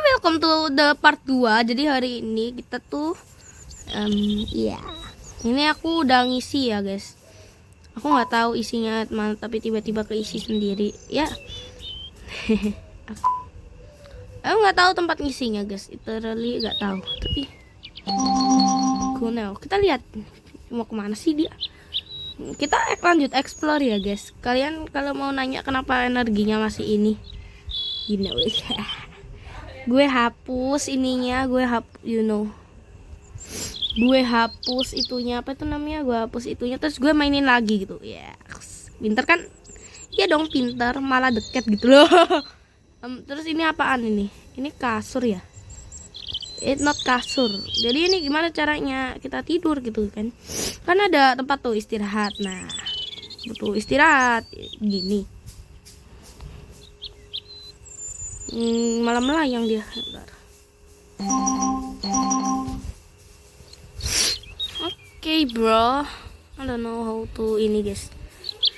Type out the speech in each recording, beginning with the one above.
welcome to the part 2. Jadi hari ini kita tuh ini aku udah ngisi ya guys. Aku nggak tahu isinya mana, tapi tiba-tiba keisi sendiri ya. Aku nggak tahu tempat ngisinya guys, literally nggak tahu. Tapi kita lihat mau kemana sih dia. Kita lanjut explore ya guys. Kalian kalau mau nanya kenapa energinya masih ini, gue hapus ininya, gue hapus itunya, apa itu namanya, gue hapus itunya terus gue mainin lagi gitu ya. Pinter kan? Iya dong pinter, malah deket gitu loh. Terus ini apaan ini? Ini kasur ya? It's not kasur. Jadi ini gimana caranya kita tidur gitu kan? Kan ada tempat tuh istirahat. Nah, butuh istirahat gini. Malah melayang dia. Oke, bro. I don't know how to ini guys.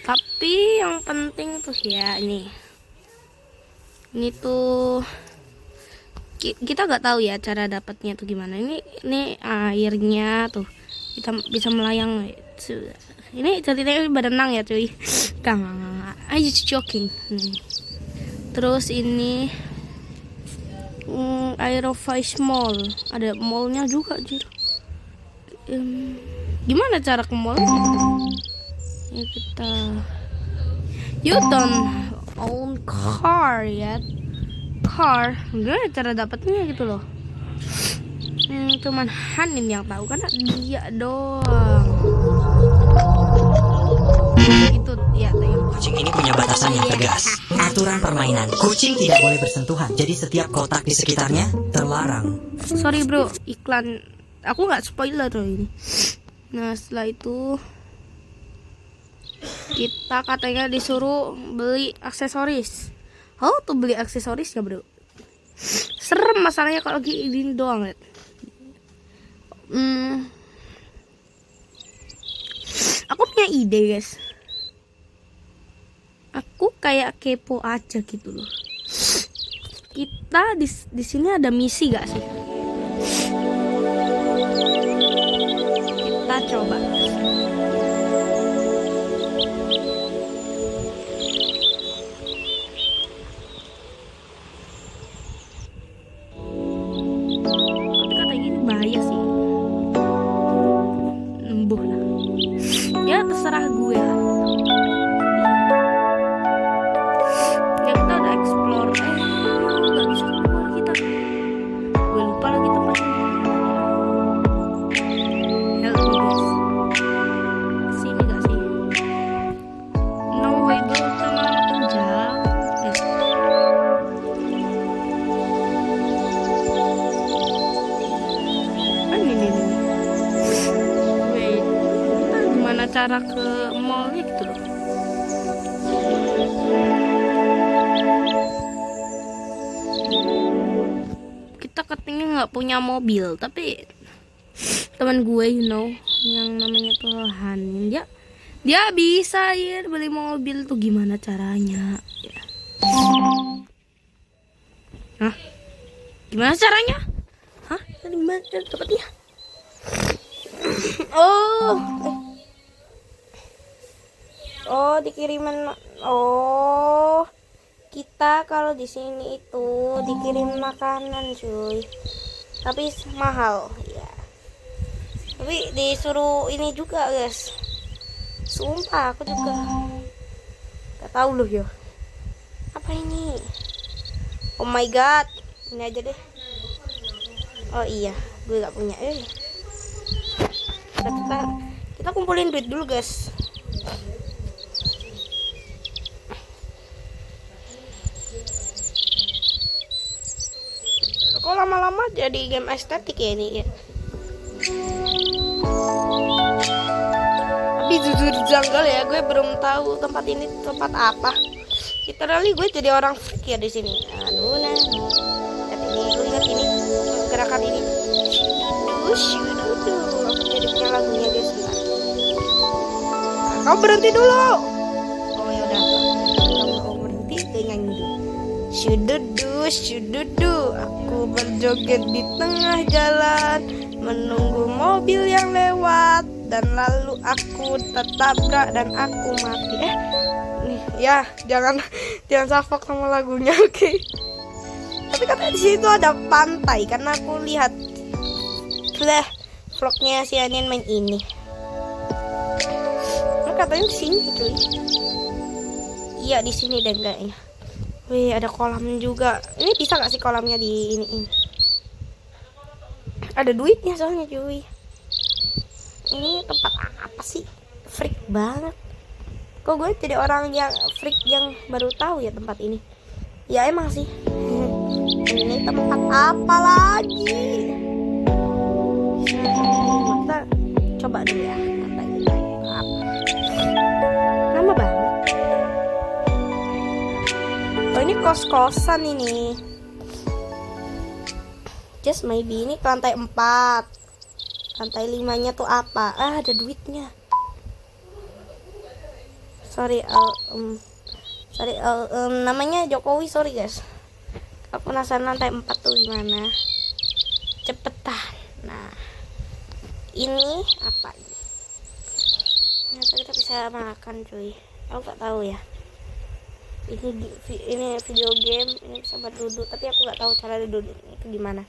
Tapi yang penting tuh ya ini tuh kita nggak tahu ya cara dapatnya tuh gimana. Ini airnya tuh kita bisa melayang. Ini ceritanya berenang ya cuy. Enggak. I just joking. Terus ini Aerovice Mall, ada mallnya juga jir. Gimana cara ke mall? Ya kita you don't own car yet. Car, gimana cara dapatnya gitu loh. Cuman Hanin yang tahu karena dia doang. Itu ya. Kucing ini punya batasan yang tegas. Aturan permainan, kucing tidak boleh bersentuhan. Jadi setiap kotak di sekitarnya terlarang. Sorry bro, iklan. Aku nggak spoiler loh ini. Nah setelah itu kita katanya disuruh beli aksesoris. Oh tuh beli aksesoris ya bro. Serem masalahnya kalau gini doang liat. Aku punya ide guys. Aku kayak kepo aja gitu loh. Kita di sini ada misi gak sih? Kita coba. Tapi kata gini bahaya sih. Nembuh lah. Ya terserah gue lah. Ya kita udah explore. Gak bisa keluar kita. Gue lupa lagi tempatnya. Help me guys. Sini gak sih? No way bro, sama makin jauh. Ini. Wait, kita gimana cara ke mallnya gitu loh. Kita katanya nggak punya mobil, tapi teman gue yang namanya tuh Hanin, dia bisa ya beli mobil tuh, gimana caranya ya. Hah? Gimana caranya? Hah? Tadi gimana dapetnya? Oh dikirimin. Oh kita kalau di sini itu dikirim makanan cuy, tapi mahal ya. Tapi disuruh ini juga guys, sumpah aku juga gak tahu loh ya apa ini. Oh my god, ini aja deh. Oh iya gue gak punya. Kita kumpulin duit dulu guys. Kok lama-lama jadi game estetik ya ini ya. Tapi jujur janggal ya, gue belum tahu tempat ini tempat apa. Literally gue jadi orang freak ya di sini. Aduh nah. Lihat ini, lu ingat ini gerakan ini. Shududu. Aku jadi punya lagunya guys. Bentar. Nah, kau berhenti dulu. Oh ya udah. Kalau kau berhenti, gue nyanyi dulu. Shududu, Syududu, aku berjoget di tengah jalan, menunggu mobil yang lewat, dan lalu aku tertabrak dan aku mati. Nih ya, jangan safok sama lagunya, oke? Tapi katanya di situ ada pantai, karena aku lihat vlognya si Anian main ini. Nah, katanya di sini cuy. Iya di sini deh kayaknya. Wih, ada kolam juga. Ini bisa gak sih kolamnya di ini? Ada duitnya soalnya cuy. Ini tempat apa sih? Freak banget. Kok gue jadi orang yang freak yang baru tahu ya tempat ini? Ya emang sih. Ini tempat apa lagi? Kita coba dulu ya. Tempat ini apa? Nama banget. Oh ini kos-kosan ini. Just maybe ini ke lantai 4. Lantai 5-nya tuh apa? Ada duitnya. Sorry, namanya Jokowi, sorry guys. Aku penasaran lantai 4 tuh gimana. Cepetan. Nah, ini apa ini? Ternyata kita bisa makan cuy. Aku gak tahu ya. Ini video game, ini bisa buat duduk, tapi aku nggak tahu cara duduk itu gimana.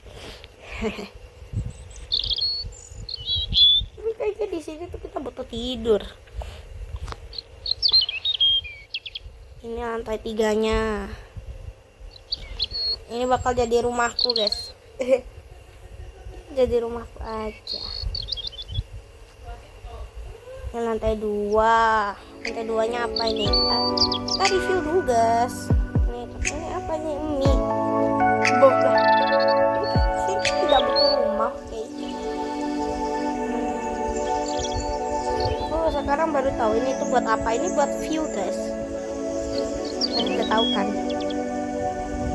Ini kayaknya di sini tuh kita butuh tidur. Ini lantai 3-nya. Ini bakal jadi rumahku guys. Jadi rumahku aja. Ini lantai 2. Lantai 2-nya apa ini? Kita review dulu guys. Ini apa nih? Mie boba. Ini tidak butuh rumah kayaknya. Oh sekarang baru tahu ini tuh buat apa. Ini buat view guys. Kalian udah tahu kan.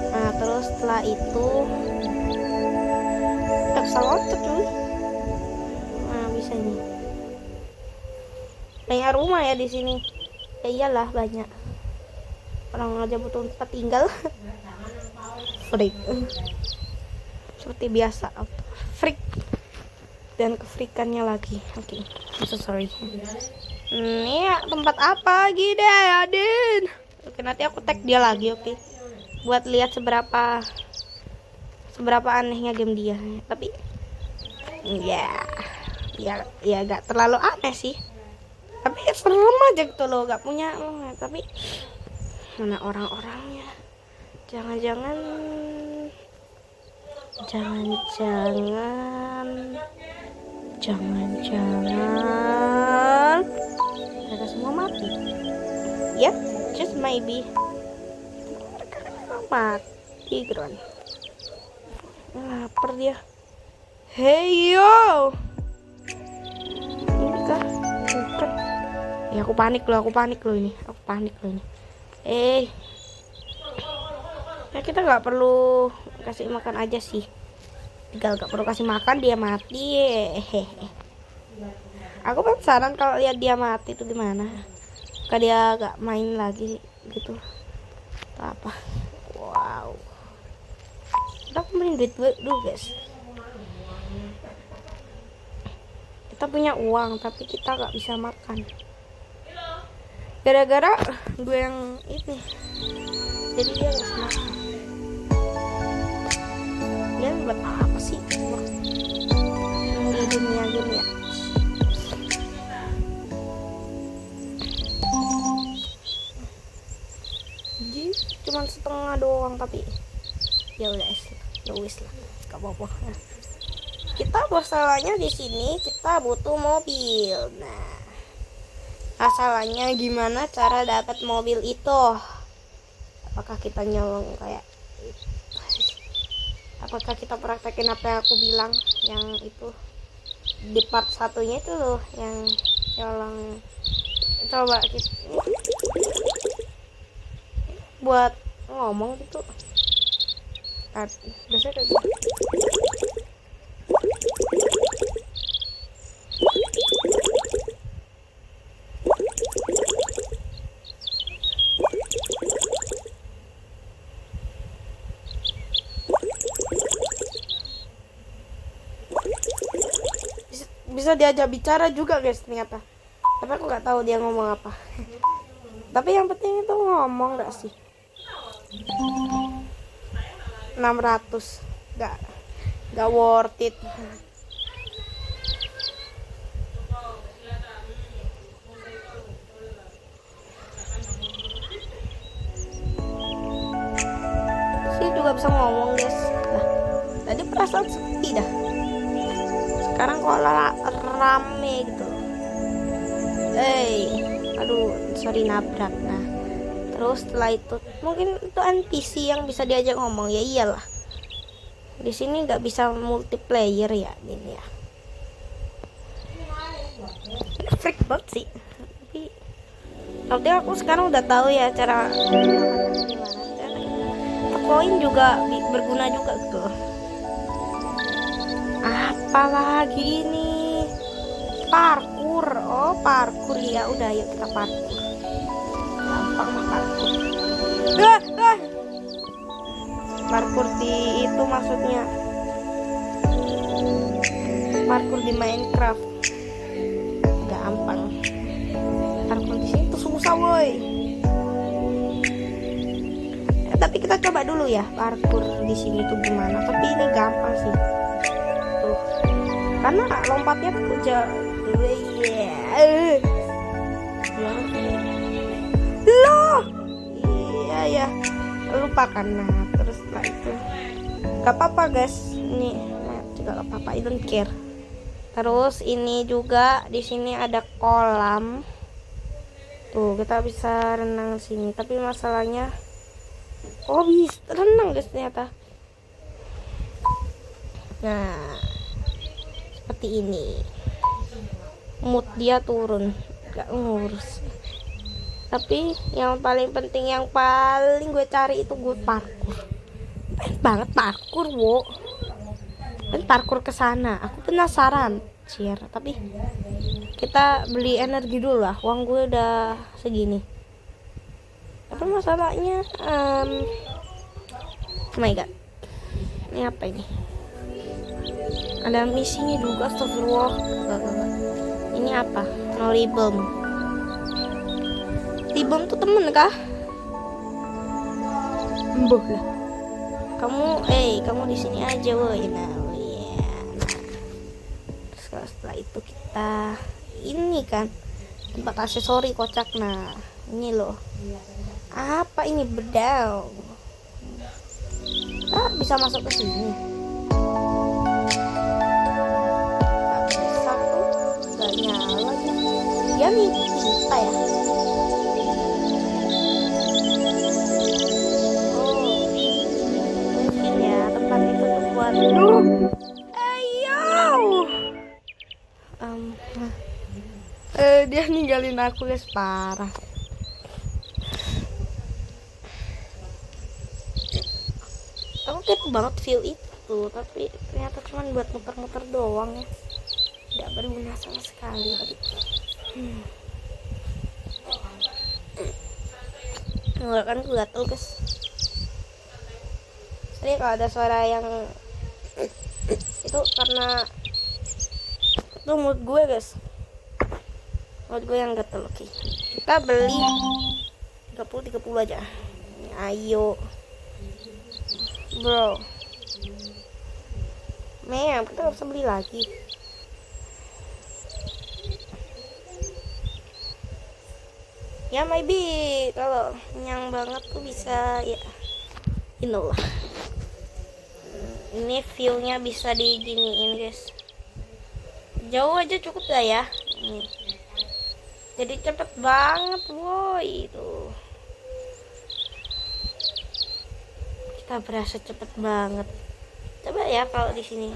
Nah terus setelah itu kita bisa loncat cuy. Nah bisa nih. Banyak rumah ya di sini. Ya iyalah banyak. Orang aja butuh tempat tinggal. Freak. Seperti biasa. Freak. Dan kefrikannya lagi. Oke. I'm so sorry. Ini tempat apa lagi deh, Adin? Oke, nanti aku tag dia lagi, oke. Buat lihat seberapa anehnya game dia. Tapi ya gak terlalu aneh sih. Tapi serem aja gitu loh, gak punya. Tapi mana orang-orangnya? Jangan-jangan mereka semua mati. Ya, just maybe mereka memang mati kan. Lapar dia. Hey yo, ini kah? Bukan. Ya aku panik loh ini. Ya kita nggak perlu kasih makan aja sih. Tinggal nggak perlu kasih makan dia mati. Aku penasaran kalau lihat dia mati itu gimana. Kalau dia nggak main lagi gitu. Atau apa? Wow. Kita main duit dulu guys. Kita punya uang tapi kita nggak bisa makan. Gara-gara gue yang ini. Jadi dia nggak bisa makan. Dia buat apa sih? Di dunia game ya. Jadi cuma setengah doang tapi ya udah wis lah, gak apa-apa. Kita masalahnya di sini kita butuh mobil. Nah, masalahnya gimana cara dapat mobil itu? Apakah kita nyolong kayak? Apakah kita praktekin apa yang aku bilang yang itu di part satunya itu loh yang nyolong? Coba kita buat ngomong gitu. Biasanya kayak gitu. bisa diajak bicara juga guys ternyata. Tapi aku nggak tahu dia ngomong apa. Tapi yang penting itu ngomong gak sih. 600 gak worth it. Sih juga bisa ngomong guys. Lah, tadi perasaan sepi dah. Sekarang kok rame gitu. Aduh, sorry nabrak. Nah, terus setelah itu mungkin itu NPC yang bisa diajak ngomong. Ya iyalah, di sini nggak bisa multiplayer ya ini ya. Freak banget sih. Tapi aku sekarang udah tahu ya cara gimana. Koin juga berguna juga gitu. Apalagi ini parkur. Oh parkur ya, udah yuk kita parkur. Gampang mah parkur. Parkur di itu maksudnya parkur di Minecraft gampang. Parkur di sini tuh susah woi. Tapi kita coba dulu ya parkur di sini tuh gimana. Tapi ini gampang sih. Tuh. Karena lompatnya tuh loh. Iya ya. Lupakan. Nah, terus setelah itu gak apa-apa guys. Ini juga gak apa-apa, I don't care. Terus ini juga di sini ada kolam. Tuh, kita bisa renang sini. Tapi masalahnya bisa renang guys ternyata. Nah, seperti ini. Mood dia turun, gak ngurus. Tapi yang paling penting, yang paling gue cari itu gue parkur. Pengen banget parkur, wo. Pengen parkur ke sana. Aku penasaran, tapi kita beli energi dulu lah. Uang gue udah segini. Tapi masalahnya, oh my god, ini apa ini? Ada misinya juga, astagfirullah. Ini apa? Nori bomb. Tibom tuh temen kah? Mbah lah. Kamu di sini aja woi. Nah, Terus setelah itu kita ini kan tempat aksesori kocak. Nah, ini loh. Apa ini bedal? Bisa masuk ke sini. Bisa tuh, gak nyala ya. Dia nih kita ya. Mungkin ya tempat itu tuh buat. Dia ninggalin aku guys, parah. Aku kepo banget view itu, tapi ternyata cuma buat muter-muter doang ya, tidak berguna sama sekali. Enggak kan gatel guys. Jadi kalau ada suara yang itu karena itu mood gue guys, mood gue yang gatel. Oke, kita beli 30 aja. Ayo bro, kita gak bisa beli lagi. Ya maybe kalau kenyang banget tuh bisa ya, inilah. Ini viewnya bisa diginiin guys, jauh aja cukup lah ya. Jadi cepet banget woi. Itu kita berasa cepet banget. Coba ya kalau di sini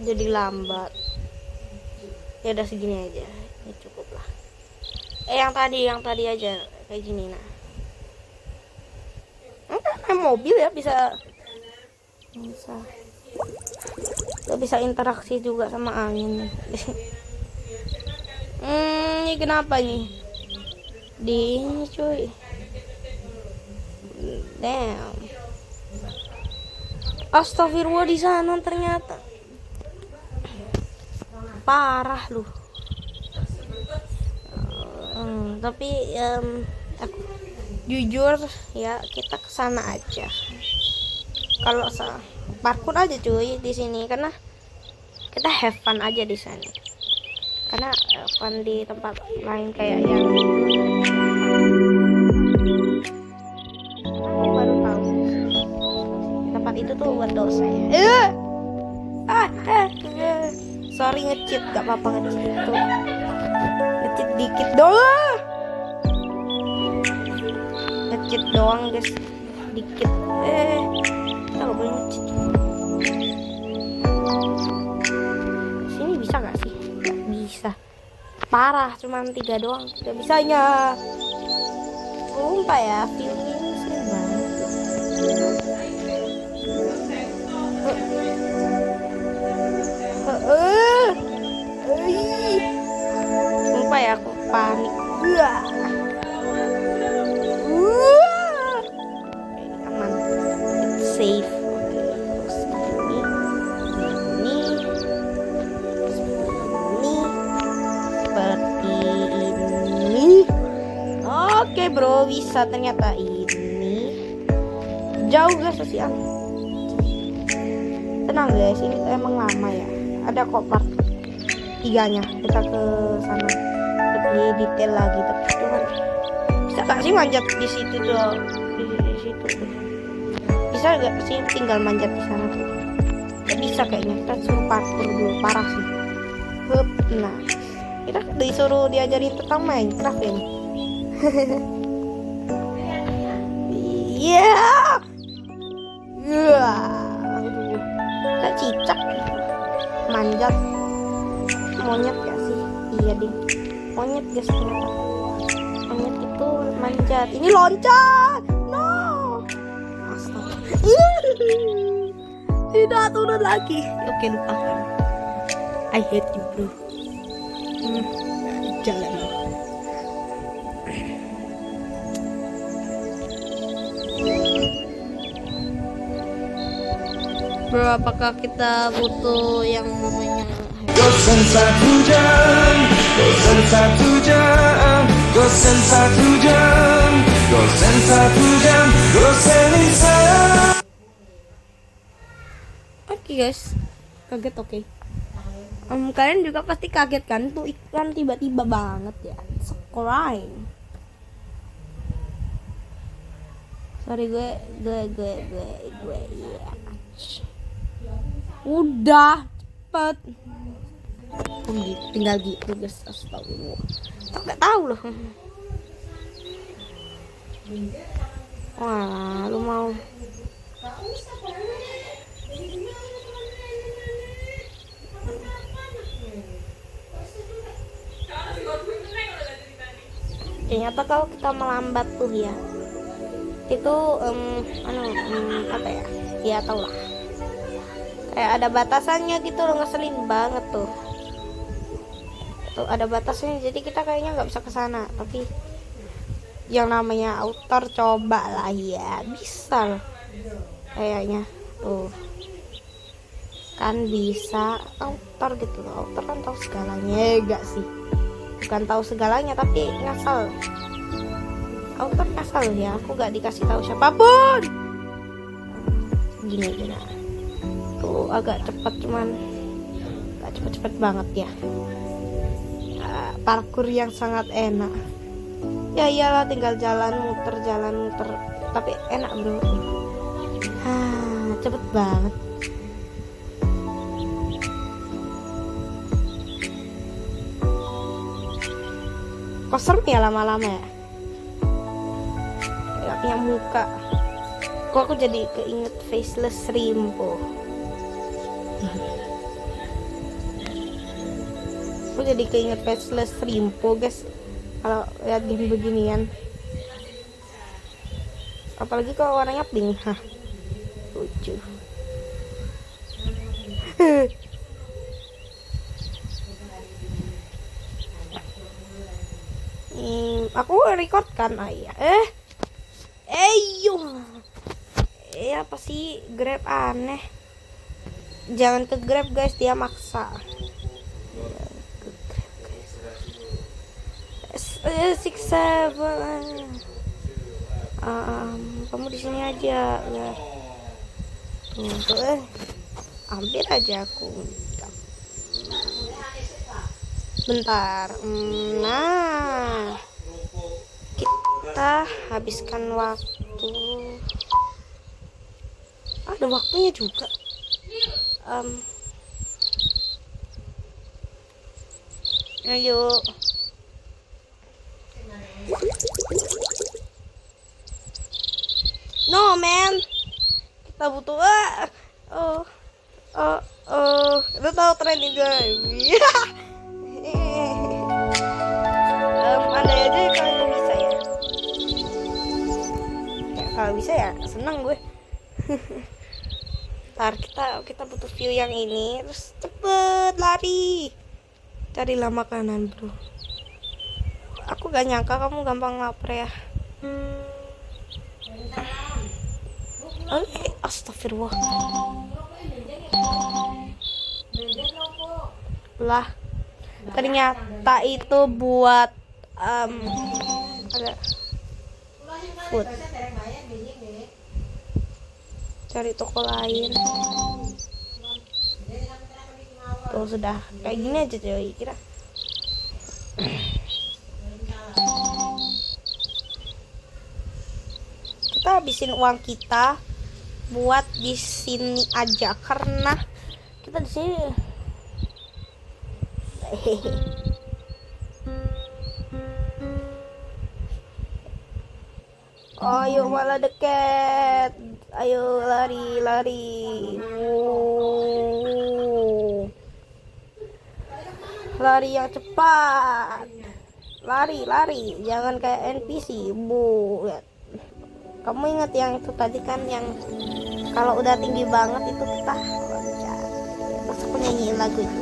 jadi lambat. Ya udah segini aja, ini cukup lah. Yang tadi aja kayak gini. Nah, mobil ya bisa interaksi juga sama angin. Ini kenapa nih? Di ini cuy. Damn. Astagfirullah, di sana ternyata. parah lu. Tapi aku jujur ya, kita kesana aja. Kalau parkur aja cuy di sini, karena kita have fun aja di sana. Karena fun di tempat lain kayak yang aku baru tahu tempat itu tuh buat dosa ya. Sorry nge-cheat, gak apa-apa nge-cheat tuh. Nge-cheat dikit doang. Nge-cheat doang guys, dikit. Kita gak boleh nge-cheat. Sini bisa gak sih? Gak bisa. Parah, cuman 3 doang. Gak bisanya. Lupa ya, feeling sering banget. Lupa ya, aku panik. Aman, it's safe. Oke, terus ini seperti ini. Oke bro, bisa ternyata ini. Jauh guys sih. Tenang guys, ini emang lama ya. Ada kok part 3-nya. Kita ke sana lebih detail lagi. Tapi cuman bisa gak sih manjat di situ tuh? Di situ tuh. Bisa gak sih tinggal manjat di sana tuh? Ya bisa kayaknya. Kita suruh parkur dulu, parah sih. Hup, nah. Kita disuruh diajarin tentang Minecraft ini. Iya. Aduh. Kayak cicak manjat. Monyet gak sih? Iya deh, monyet guys ternyata. Monyet itu manjat. Ini loncat. No. Astaga. Tidak turun lagi. Oke, lupakan. I hate you bro. Jalan. Bro, apakah kita butuh yang namanya Gosen 1 jam, gosen 1 jam, gosen 1 jam, gosen 1 jam, gosenin saya. Oke guys, kaget oke. Kalian juga pasti kaget kan, tuh iklan tiba-tiba banget ya. Subscribe. Sorry gue ya. Udah cepet. Tinggal gitu guys, astagfirullah. Nggak tahu loh. Wah, lu mau ternyata kalau kita melambat tuh ya, itu apa ya? Ya tau lah. Kayak ada batasannya gitu loh, ngeselin banget tuh. Tuh ada batasnya, jadi kita kayaknya nggak bisa ke sana. Tapi yang namanya outer, coba lah ya, bisa loh kayaknya tuh kan bisa outer gitu loh. Outer kan tahu segalanya ya gak sih? Bukan tahu segalanya tapi ngasal. Outer ngasal ya, aku gak dikasih tahu siapapun. Gini tuh agak cepat, cuman gak cepet-cepet banget ya. Parkur yang sangat enak. Ya iyalah, tinggal jalan muter tapi enak bro. Cepet banget. Kok serem ya lama-lama ya? Gak punya muka. Kok aku jadi keinget Faceless Rimpo. Aku jadi keinget Faceless Rimpo guys kalau lihat game beginian. Apalagi kalau warnanya pink. Lucu. Aku record kan ayah. Apa sih Grab aneh. Jangan ke Grab guys, dia maksa. six seven. Kamu di sini aja ya. Tuh, hampir aja aku. Bentar. Nah, kita habiskan waktu. Ada waktunya juga. Ayo. No man, kita butuh. Lu tahu tren itu? Andai aja kalau bisa ya. Kalau bisa ya senang gue. Ntar kita butuh view yang ini, terus cepet lari. Carilah makanan bro. Aku gak nyangka kamu gampang lapar ya. Oke, astagfirullah. Lah, ternyata itu buat ada food. Cari toko lain. Tuh sudah kayak gini aja coy, kira. Kita habisin uang kita buat di sini aja karena kita di sini. Ayo malah deket. Ayo lari. Lari yang cepat. Lari. Jangan kayak NPC. Lihat. Kamu ingat yang itu tadi kan, yang kalau udah tinggi banget itu kita loncat. Terus aku nyanyiin lagu itu.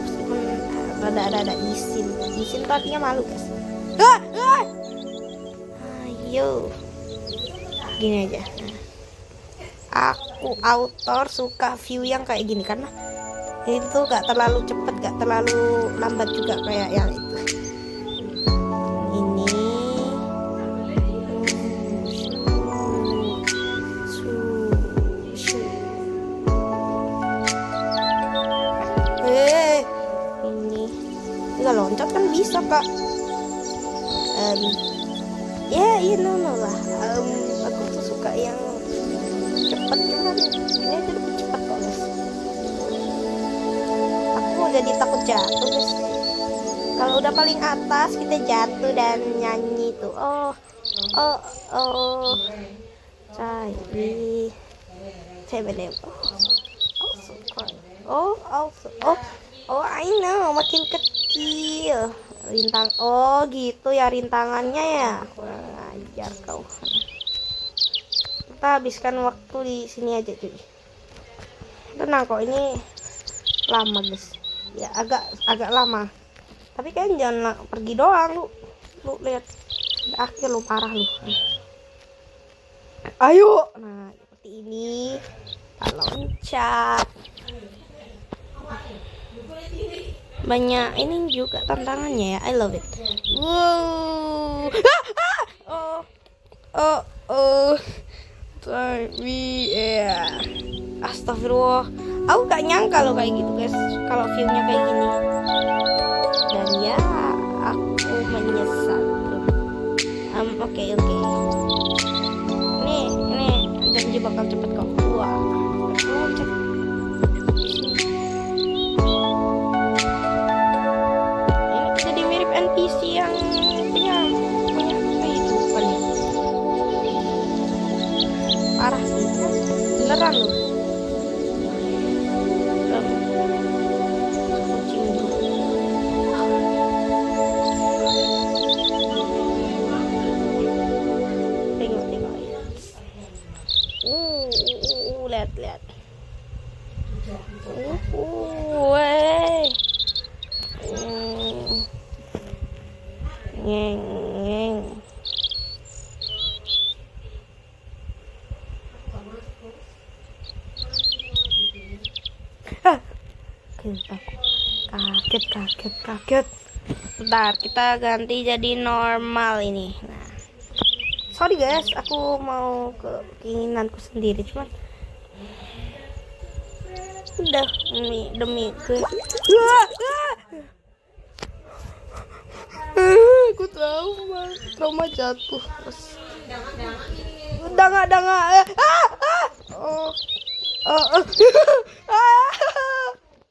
Rada isin tuh artinya malu guys. Ayo. Gini aja. Aku author suka view yang kayak gini karena itu gak terlalu cepet, gak terlalu lambat juga kayak yang itu. Ini ini gak loncat kan bisa kak. Lah. Aku tuh suka yang cepet, cuman ini aja lebih cepet kok guys. Aku jadi takut jatuh guys. Kalau udah paling atas kita jatuh dan nyanyi tuh. I know, makin kecil rintang. Gitu ya rintangannya ya. Kurang ajar kau. Kita habiskan waktu di sini aja cuy. Tenang kok, ini lama guys. Ya agak lama. Tapi kan jangan pergi doang lu lihat akhir lu parah lu. Ayo. Nah, seperti ini. Kita loncat. Banyak ini juga tantangannya ya. I love it. Wow. Tapi ya, astagfirullah. Aku gak nyangka loh kayak gitu guys. Kalau viewnya kayak gini. Dan ya, aku menyesal. Oke. Ini janji bakal cepet kok. Wah, loncat. Jadi mirip NPC yang punya kehidupan ya. Parah sih, beneran loh. Kucing dulu. Tengok ya. Lihat. Wey. Ngeng. Kaget. Bentar, kita ganti jadi normal ini. Nah, sorry guys, aku mau ke keinginanku sendiri, cuman udah demi ke. Aku trauma jatuh. Terus. Udah nggak. Oh,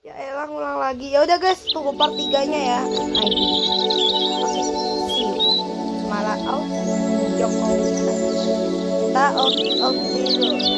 ya elah ngulang lagi. Ya udah guys, tunggu part 3-nya ya. Oke, see you. Malah out. Joko. Ta oke dulu.